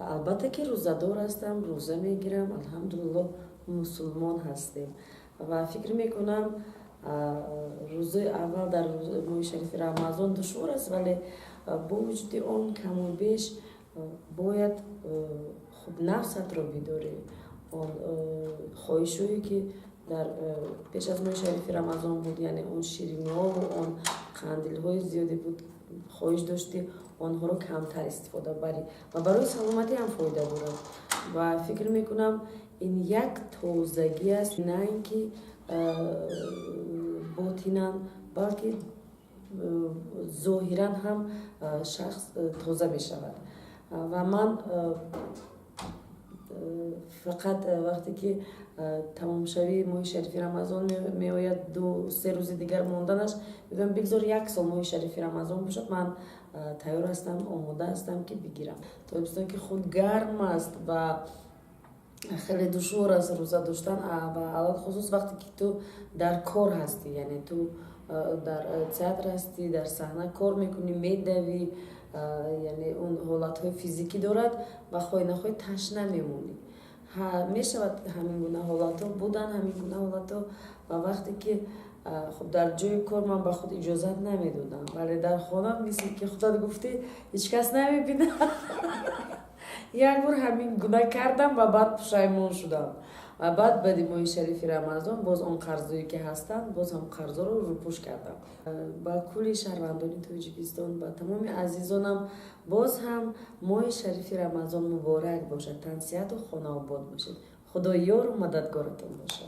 البته که روزدار هستم، روزه میگیرم، الحمدلله مسلمان هستیم و فکر میکنم روزه اول در ماه شریف رمضان دشوار است، ولی با وجود آن کم و بیش باید خود نفست را بداری. آن خواهشایی که در پیش از ماه شریف رمضان بود، یعنی اون شیرینی ها و اون قندیل های زیادی بود، خواهش داشتی آنها رو کمتر استفاده بری و برای سلامتی هم فایده دارد و فکر میکنم این یک تازگی است، نه اینکه باطناً بلکه ظاهرا هم شخص تازه می شود. و من فقط وقتی که تمام شوی ماه شریف رمضان می آید 2-3 روز دیگر ماندنش، میگم بگذار 1 سال ماه شریف رمضان باشد، من تیار هستم، آماده هستم که بگیرم. تا که خود گرم است و خیلی دشوار است روزه داشتن و علت خصوص وقتی که تو در کار هستی، یعنی تو در تئاتر هستی، در صحنه کار میکنی، میدوی، یعنی اون حالت های فیزیکی دارد و خواهی نخواهی تشنه میمونی. میشود همین گونه حالت ها بودن، همین گونه حالت ها و وقتی که خب در جای کار من به خود اجازت نمیدادم، ولی در خانه مثل که خودت گفتی هیچ کس نمیبینه. یک بار همین گناه کردم و بعد پشیمان شدم و بعد ماه شریف رمضان باز اون قرضایی که هستن باز هم قرضا رو روپوش کردم. با کل شهروندان تاجیکستان، با تمام عزیزانم باز هم ماه شریف رمضان مبارک باشد، تن صحت و خانه آباد باشید. خدا یار و مددگارتون باشه.